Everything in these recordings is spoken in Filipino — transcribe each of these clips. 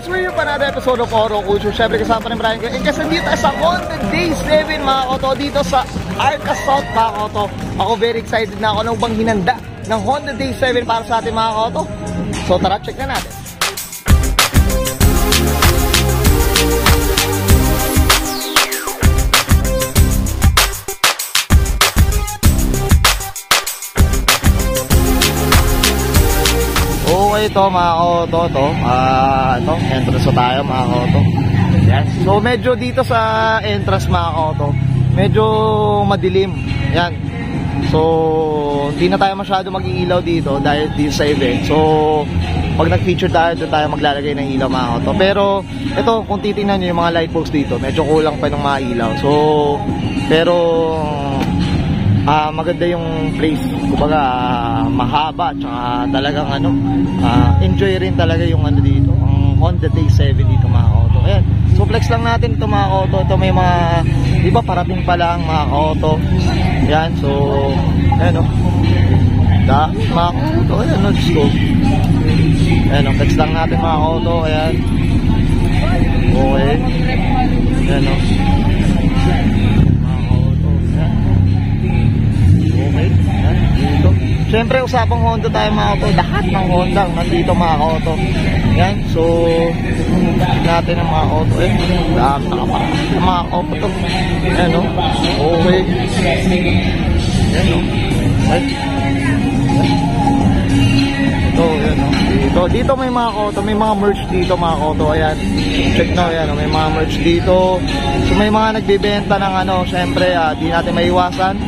guys, we're here pa another episode of Oro Culture. Siyempre kasama pa rin Brian. And kasi dito sa Honda Day 7 mga koto, dito sa Arca South mga koto. Ako very excited na ako nung bang hinanda ng Honda Day 7 para sa ating mga koto. So tara, check na natin. Okay, ito mga koto, ito, entrance na tayo mga koto. Yes. So medyo dito sa entrance mga koto, medyo madilim. Yan. So hindi na tayo masyado mag-iilaw dito dahil dito sa event. So pag nag-feature tayo, doon tayo maglalagay ng ilaw mga koto. Pero ito, kung titingnan nyo yung mga light post dito, medyo kulang pa ng mga ilaw. So pero maganda yung place, kumbaga mahaba, tsaka talagang enjoy rin talaga yung dito, ang Honda Day 7 dito mga koto. Ayan, so flex lang natin ito mga koto. Ito may mga, di ba parating pa lang mga koto. Ayan, so ayan o, mga koto, ayan o, let's go. Ayan o, flex lang natin mga koto. Ayan, okay, ayan o. Siyempre usapang Honda tayo mga koto. Lahat ng Honda nandito mga koto. Yan, so natin ang mga koto. Lahat na mga koto. Yan o. Okay. Yan o. Ito, yan o. Dito may mga koto. May mga merch dito mga koto. Ayan. Check na yan o. May mga merch dito. So may mga nagbibenta ng siyempre di natin maiwasan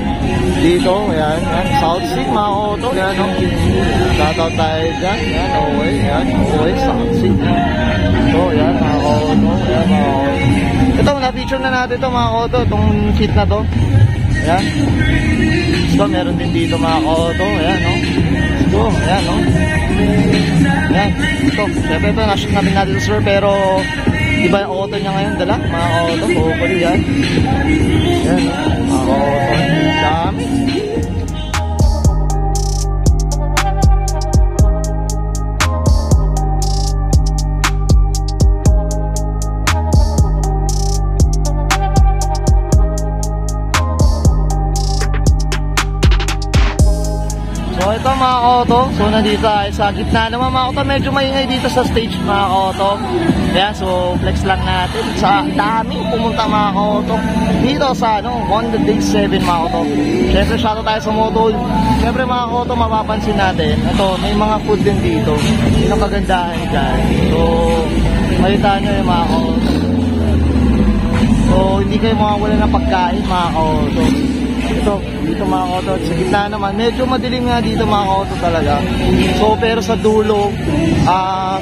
dito, ayan, South Sea mga koto, ayan o, shoutout tayo dyan, ayan, okay, South Sea. So, ayan mga koto, ayan mga koto. Ito, na-feature na natin ito mga koto, itong seat na to, ayan. So, meron din dito mga koto, ayan o. So, ayan o. Ayan, ito, syempre ito, na-shoot natin natin sir, pero iba yung auto niya ngayon, dala, mga koto, hopefully yan. Ayan, mga koto, dami. So ito mga koto, so nandito tayo sa gitna naman mga koto, medyo maingay dito sa stage mga koto. Kaya so flex lang natin sa daming pumunta mga koto dito sa Honda Day 7 mga koto. Siyempre shoutout tayo sa Motol. Siyempre mga koto, mapapansin natin, ito may mga food din dito. Yun ang kagandahan dyan. So makita nyo yung mga koto. So hindi kayo mawawala ng pagkain mga koto. Ito, dito mga koto, sa gitna naman, medyo madilim nga dito mga koto talaga. So pero sa dulo,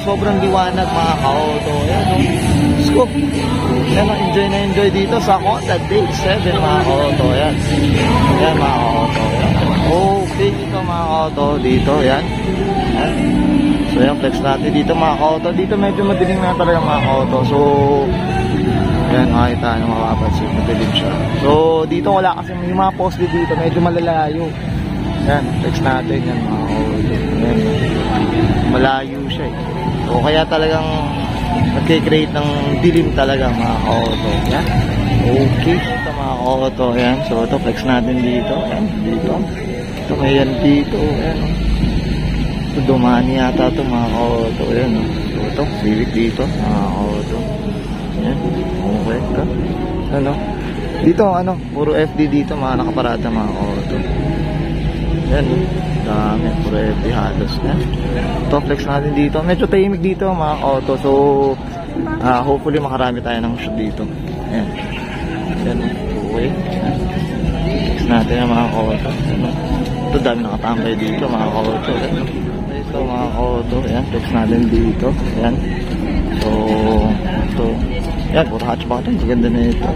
sobrang liwanag mga koto. Ayan o, let's go. Ayan o, enjoy na enjoy dito sa Honda Day 7 mga koto. Ayan, ayan mga koto. Okay, dito mga koto, dito, ayan. Ayan. So ayan, flex natin dito mga koto. Dito medyo madilim na talaga mga koto. So yan, makita nyo, makapansin, madilim siya. So, dito wala kasi may mga poste dito, medyo malalayo. Yan, flex natin yan mga koto. Yan, malayo siya eh. So, kaya talagang nagkikreate ng dilim talaga mga koto. Yan, okay. Ito mga koto, yan. So, ito, flex natin dito. Yan, dito. Ito, may yan dito. Yan, ito, dumani yata ito mga koto. Yan, so, ito, Civic dito, mga koto. Yan, okay ka. Dito, puro FD dito, mga nakaparada mga auto. Yan, dami, puro FD halos. Yan, ito, flex natin dito. Medyo tahimik dito mga auto. So, hopefully makarami tayo ng shoot dito. Yan, yan, okay. Yan, flex natin ang mga auto. Ito, dami nakatambay dito mga auto. Yan, ito mga auto. Yan, flex natin dito. Yan, so, ito. Yan, puro hatchback ito. Ganda na ito.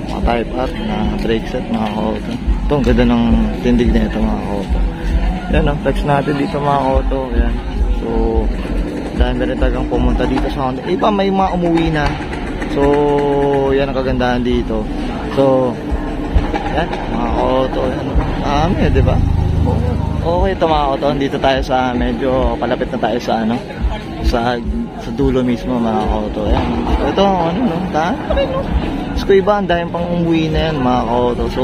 Mga type up na brake set mga auto. Ito, ang ganda ng tindig na ito mga auto. Yan, flex natin dito mga auto. Yan. So, dahil meron talagang pumunta dito sa Honda. Iba, may mga umuwi na. So, yan ang kagandahan dito. So, yan, mga auto. Yan. Di ba? Okay, ito mga auto. Dito tayo sa medyo palapit na tayo sa sa dulo mismo mga koto. Ayan. Ito, ano no? Dahil pa rin no? Sko iba, ang dahil pang umuwi na yan mga koto. So,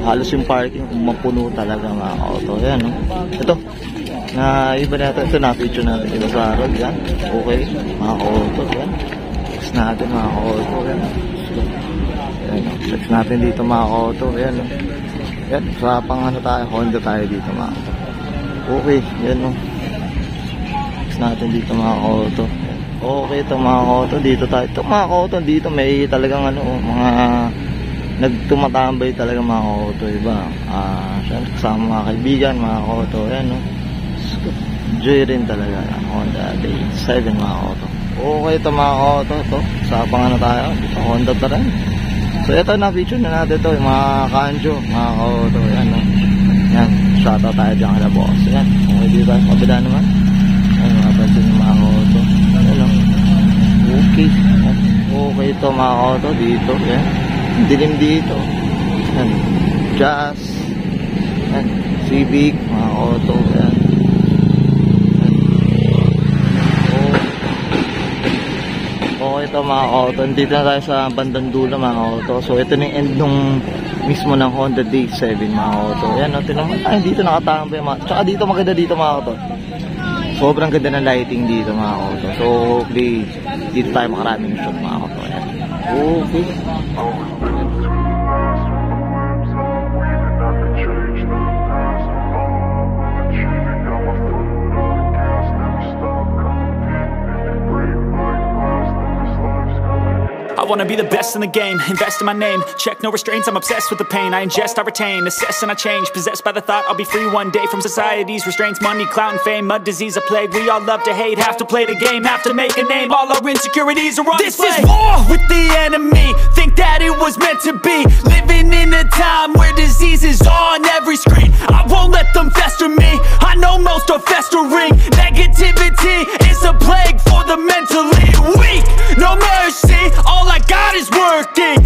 halos yung parking mapuno talaga mga koto. Ayan no? Ito, na iba natin. Ito na-picture natin dito sa road. Yan. Okay, mga koto. Yan. Check natin mga koto. Yan. Ayan. Check natin dito mga koto. Ayan no? Yan. Sa pang ano tayo, Honda tayo dito mga koto. Okay, yan no? Natin dito mga koto. Okay ito mga koto, dito tayo. Ito mga koto, dito may talagang ano, mga nagtumatambay talaga mga koto, iba. Siyempre kasama mga kaibigan mga koto. Ayan no. Enjoy rin talaga. Honda Day 7 mga koto. Okay ito mga koto, ito. Sa pang ano tayo, dito Honda ta rin. So ito na feature na natin ito, yung mga kanjo, mga koto. Ayan no. Yan, shoutout tayo dyan kada boss. Ayan, okay dito tayo, kabila naman. Ayan, mapansin yung mga auto. Ayan o. Okay. Okay ito mga auto dito. Ayan. Dilim dito. Ayan. Jazz. Ayan. Civic. Mga auto. Ayan. Okay ito mga auto. Dito na tayo sa bandang dulo mga auto. So ito na yung end nung mismo ng Honda Day 7 mga auto. Ayan o. Tinanong tayo dito nakatambay mga. Tsaka dito maganda dito mga auto. Sobrang ganda ng lighting dito mga auto. So hopefully dito tayo makaraming shot mga auto. Okay. I wanna be the best in the game, invest in my name. Check no restraints, I'm obsessed with the pain. I ingest, I retain, assess and I change. Possessed by the thought I'll be free one day from society's restraints. Money, clout and fame, a disease, a plague. We all love to hate, have to play the game, have to make a name. All our insecurities are on display. This is war with the enemy, think that it was meant to be. Living in a time where disease is on every screen. I won't let them fester me, I know most are festering. Negativity is a plague for the mentally weak. No mercy, all I got is working.